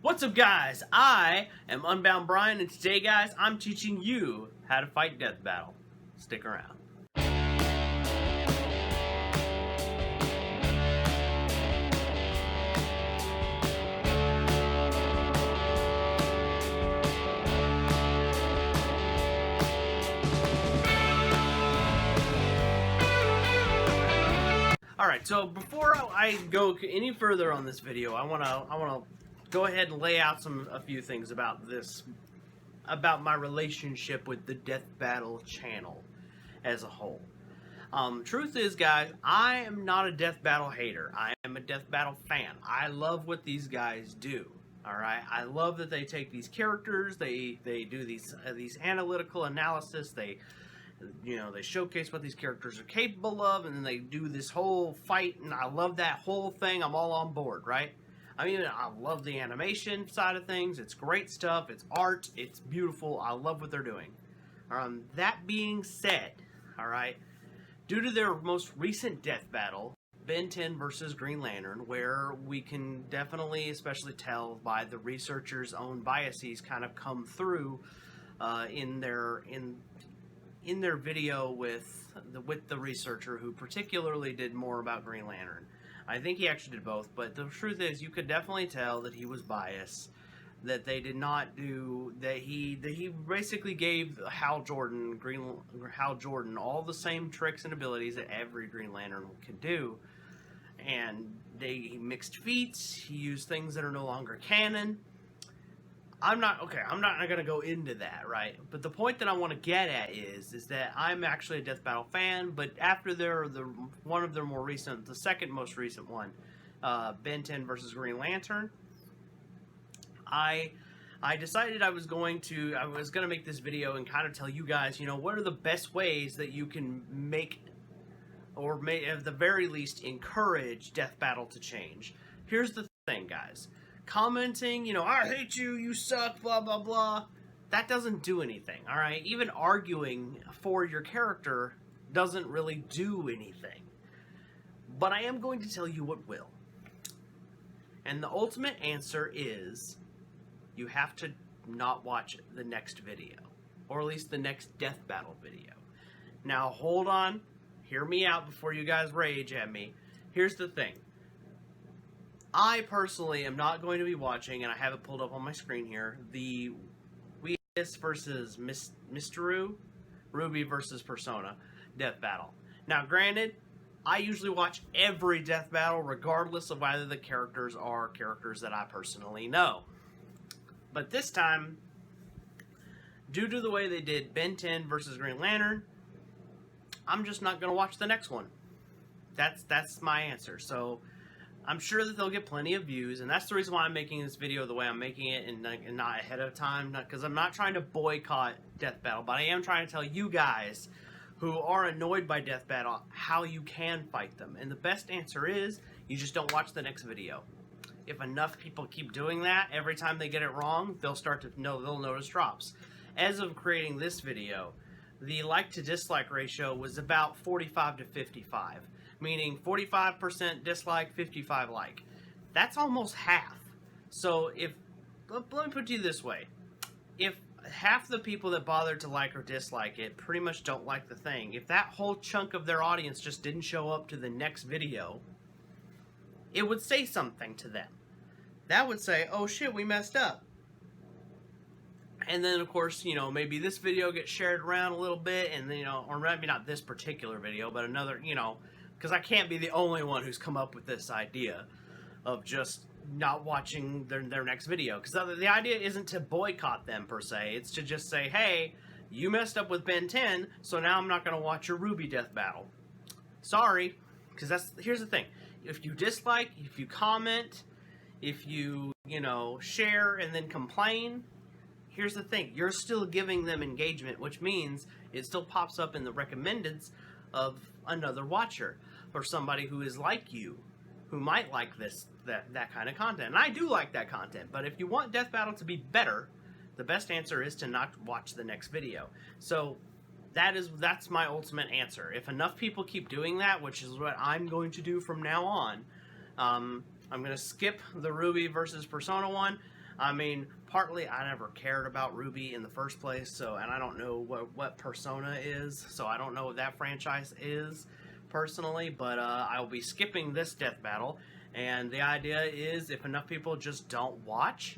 What's up, guys? I am Unbound Brian, and today, guys, I'm teaching you how to fight Death Battle. Stick around. Alright, so before I go any further on this video, I wanna go ahead and lay out a few things about my relationship with the Death Battle channel as a whole. Truth is, guys, I am not a Death Battle hater. I am a Death Battle fan. I love what these guys do. Alright, I love that they take these characters, they do these analytical analysis, they showcase what these characters are capable of, and then they do this whole fight, and I love that whole thing. I'm all on board, right? I mean, I love the animation side of things. It's great stuff. It's art. It's beautiful. I love what they're doing. That being said, alright, due to their most recent death battle, Ben 10 versus Green Lantern, where we can definitely, especially tell by the researchers' own biases kind of come through in their video with the researcher who particularly did more about Green Lantern. I think he actually did both, but the truth is you could definitely tell that he was biased, that they did not do, that he basically gave Hal Jordan all the same tricks and abilities that every Green Lantern could do, and he mixed feats, he used things that are no longer canon. I'm not going to go into that, right? But the point that I want to get at is that I'm actually a Death Battle fan, but after one of their more recent, the second most recent one, Ben 10 versus Green Lantern, I decided I was going to make this video and kind of tell you guys, what are the best ways that you can make, or may at the very least encourage Death Battle to change. Here's the thing, guys. Commenting, I hate you, you suck, blah, blah, blah, that doesn't do anything, alright? Even arguing for your character doesn't really do anything. But I am going to tell you what will. And the ultimate answer is, you have to not watch the next video. Or at least the next Death Battle video. Now, hold on. Hear me out before you guys rage at me. Here's the thing. I personally am not going to be watching, and I have it pulled up on my screen here, the Weas versus Mysteru, Ruby versus Persona Death Battle. Now, granted, I usually watch every Death Battle regardless of whether the characters are characters that I personally know. But this time, due to the way they did Ben 10 versus Green Lantern, I'm just not going to watch the next one. That's my answer. So I'm sure that they'll get plenty of views, and that's the reason why I'm making this video the way I'm making it, and not ahead of time, because I'm not trying to boycott Death Battle, but I am trying to tell you guys who are annoyed by Death Battle how you can fight them. And the best answer is, you just don't watch the next video. If enough people keep doing that, every time they get it wrong, they'll notice drops. As of creating this video, the like to dislike ratio was about 45 to 55. Meaning 45% dislike, 55 like. That's almost half. So let me put it this way. If half the people that bothered to like or dislike it pretty much don't like the thing, if that whole chunk of their audience just didn't show up to the next video, it would say something to them. That would say, oh shit, we messed up. And then, of course, maybe this video gets shared around a little bit, and then, or maybe not this particular video, but another, because I can't be the only one who's come up with this idea of just not watching their next video. Because the idea isn't to boycott them, per se. It's to just say, hey, you messed up with Ben 10, so now I'm not going to watch your Ruby Death Battle. Sorry. Because here's the thing. If you dislike, if you comment, if you, share and then complain, here's the thing. You're still giving them engagement, which means it still pops up in the recommendeds of another watcher, or somebody who is like you, who might like that kind of content. And I do like that content, but if you want Death Battle to be better, the best answer is to not watch the next video. So that's my ultimate answer. If enough people keep doing that, which is what I'm going to do from now on, I'm going to skip the Ruby versus Persona one. I mean, partly I never cared about Ruby in the first place, so, and I don't know what Persona is, so I don't know what that franchise is personally, but I will be skipping this death battle, and the idea is if enough people just don't watch,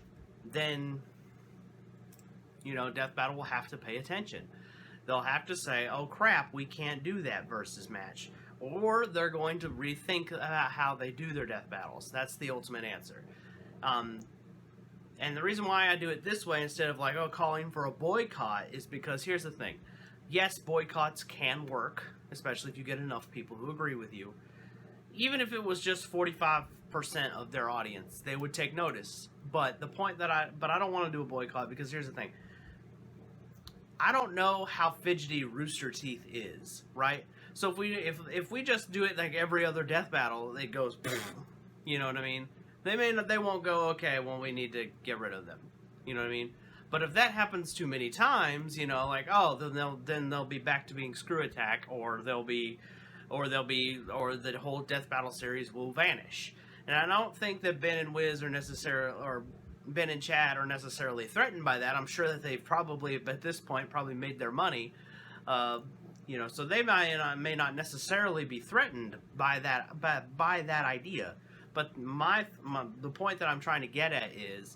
then, you know, death battle will have to pay attention. They'll have to say, oh crap, we can't do that versus match. Or they're going to rethink about how they do their death battles. That's the ultimate answer. And the reason why I do it this way instead of like, oh, calling for a boycott is because here's the thing. Yes, boycotts can work, especially if you get enough people who agree with you. Even if it was just 45% of their audience, they would take notice. But the point that I don't want to do a boycott because here's the thing. I don't know how fidgety Rooster Teeth is, right? So if we just do it like every other death battle, it goes, you know what I mean? They won't go, okay, well, we need to get rid of them. You know what I mean? But if that happens too many times, you know, like, oh, then they'll be back to being Screw Attack, or the whole Death Battle series will vanish. And I don't think that Ben and Wiz are necessarily, or Ben and Chad are necessarily threatened by that. I'm sure that they've probably, at this point, probably made their money. You know, so they may not necessarily be threatened by that idea. But the point that I'm trying to get at is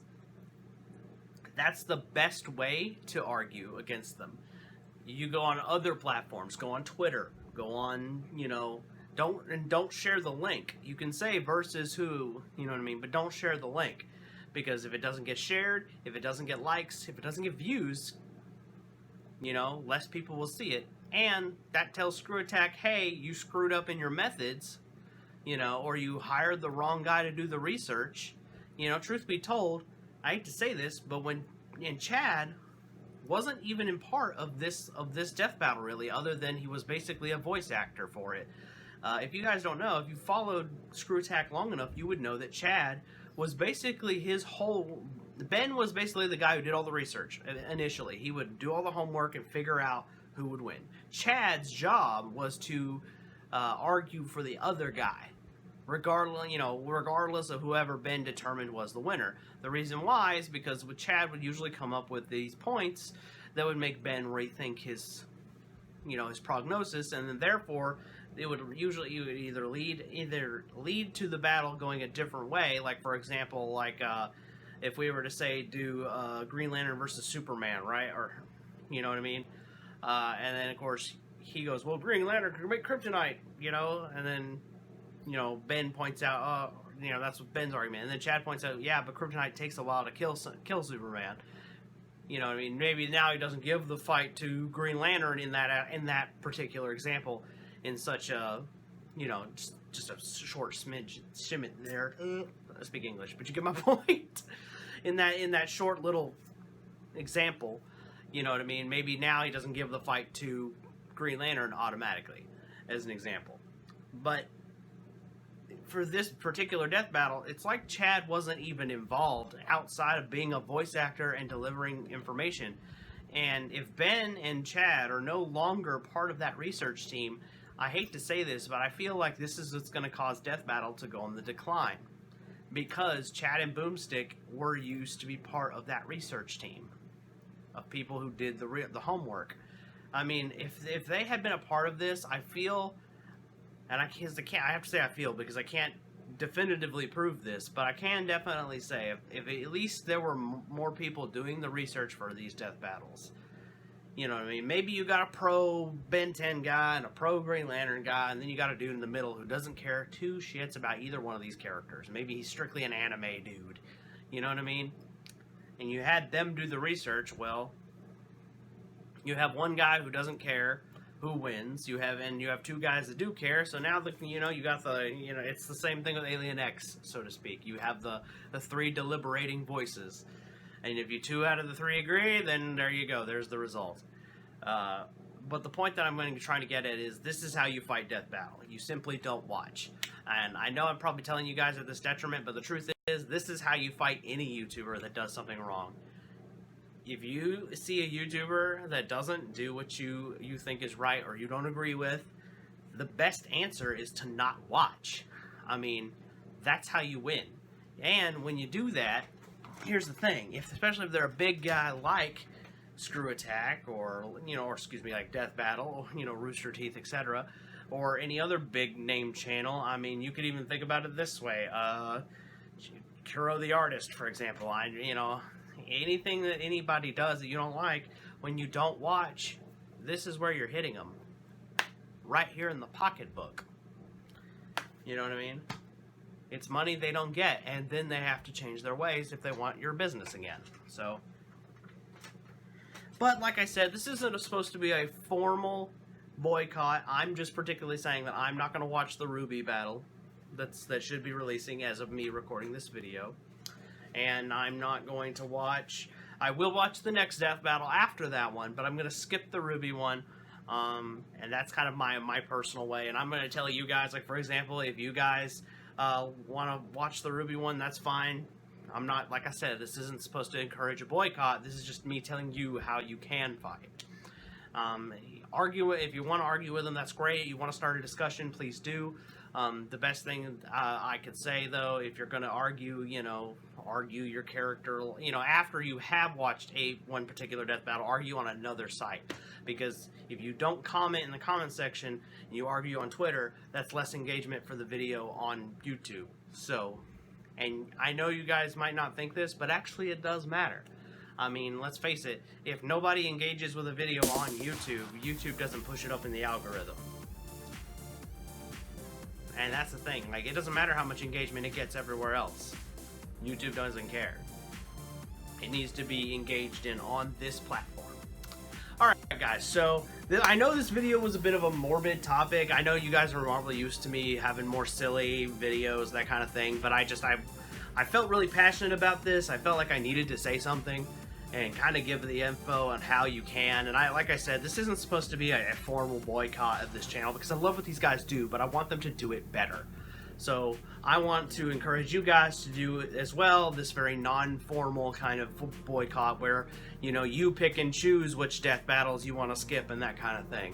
that's the best way to argue against them. You go on other platforms, go on Twitter, go on, you know, don't share the link. You can say versus who, you know what I mean, but don't share the link. Because if it doesn't get shared, if it doesn't get likes, if it doesn't get views, you know, less people will see it. And that tells Screw Attack, hey, you screwed up in your methods. You know, or you hired the wrong guy to do the research. You know, truth be told, I hate to say this, but Chad wasn't even in part of this death battle really, other than he was basically a voice actor for it. If you guys don't know, if you followed Screw Attack long enough, you would know that Chad was basically Ben was basically the guy who did all the research initially. He would do all the homework and figure out who would win. Chad's job was to argue for the other guy. Regardless of whoever Ben determined was the winner. The reason why is because Chad would usually come up with these points that would make Ben rethink his prognosis, and then therefore it would usually either lead to the battle going a different way. Like for example, if we were to say do Green Lantern versus Superman, right? Or you know what I mean? And then of course he goes, well, Green Lantern can make kryptonite, you know, and then. You know, Ben points out, that's what Ben's argument. And then Chad points out, yeah, but kryptonite takes a while to kill Superman. You know what I mean? Maybe now he doesn't give the fight to Green Lantern in that particular example in such a, just a short shimmet there. I speak English, but you get my point. In that short little example, you know what I mean? Maybe now he doesn't give the fight to Green Lantern automatically, as an example. But for this particular death battle, it's like Chad wasn't even involved outside of being a voice actor and delivering information. And if Ben and Chad are no longer part of that research team, I hate to say this, but I feel like this is what's going to cause Death Battle to go on the decline. Because Chad and Boomstick were used to be part of that research team of people who did the homework. I mean, if they had been a part of this, I feel... And I have to say I feel because I can't definitively prove this, but I can definitely say if at least there were more people doing the research for these death battles. You know what I mean? Maybe you got a pro Ben 10 guy and a pro Green Lantern guy, and then you got a dude in the middle who doesn't care two shits about either one of these characters. Maybe he's strictly an anime dude. You know what I mean? And you had them do the research. Well, you have one guy who doesn't care who wins. You have two guys that do care. So now it's the same thing with Alien X, so to speak. You have the three deliberating voices, and if you two out of the three agree, then there you go. There's the result. But the point that I'm trying to get at is this is how you fight Death Battle. You simply don't watch. And I know I'm probably telling you guys at this detriment, but the truth is this is how you fight any YouTuber that does something wrong. If you see a YouTuber that doesn't do what you think is right or you don't agree with, the best answer is to not watch. I mean, that's how you win. And when you do that, here's the thing: especially if they're a big guy like Screw Attack, or or excuse me, like Death Battle, Rooster Teeth, etc., or any other big name channel. I mean, you could even think about it this way: Kuro the Artist, for example. Anything that anybody does that you don't like, when you don't watch, this is where you're hitting them. Right here in the pocketbook. You know what I mean? It's money they don't get, and then they have to change their ways if they want your business again. So, but like I said, this isn't supposed to be a formal boycott. I'm just particularly saying that I'm not going to watch the RWBY battle that should be releasing as of me recording this video. And I'm not going to watch... I will watch the next death battle after that one, but I'm going to skip the RWBY one. And that's kind of my personal way. And I'm going to tell you guys, like, for example, if you guys want to watch the RWBY one, that's fine. I'm not, like I said, this isn't supposed to encourage a boycott. This is just me telling you how you can fight. If you want to argue with them, that's great. You want to start a discussion, please do. The best thing I could say, though, if you're going to argue, argue your character, after you have watched one particular death battle, argue on another site. Because if you don't comment in the comment section, and you argue on Twitter, that's less engagement for the video on YouTube. So, and I know you guys might not think this, but actually it does matter. I mean, let's face it, if nobody engages with a video on YouTube, YouTube doesn't push it up in the algorithm. And that's the thing, like, it doesn't matter how much engagement it gets everywhere else. YouTube doesn't care. It needs to be engaged in on this platform. Alright guys, so I know this video was a bit of a morbid topic. I know you guys are probably used to me having more silly videos, that kind of thing, but I felt really passionate about this. I felt like I needed to say something and kind of give the info on how you can. And like I said, this isn't supposed to be a formal boycott of this channel, because I love what these guys do, but I want them to do it better. So I want to encourage you guys to do it as well, this very non-formal kind of boycott where, you pick and choose which death battles you want to skip and that kind of thing.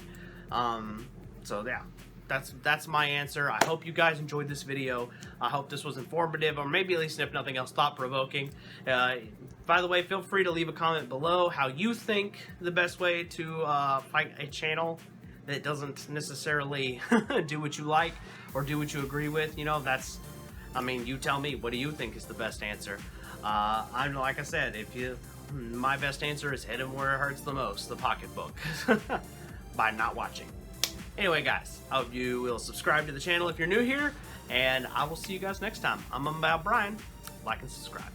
So yeah, that's my answer. I hope you guys enjoyed this video. I hope this was informative, or maybe at least, if nothing else, thought-provoking. By the way, feel free to leave a comment below how you think the best way to fight a channel that doesn't necessarily do what you like or do what you agree with. You tell me, what do you think is the best answer? Like I said, my best answer is hit him where it hurts the most, the pocketbook, by not watching. Anyway, guys, I hope you will subscribe to the channel if you're new here, and I will see you guys next time. I'm about Brian. Like and subscribe.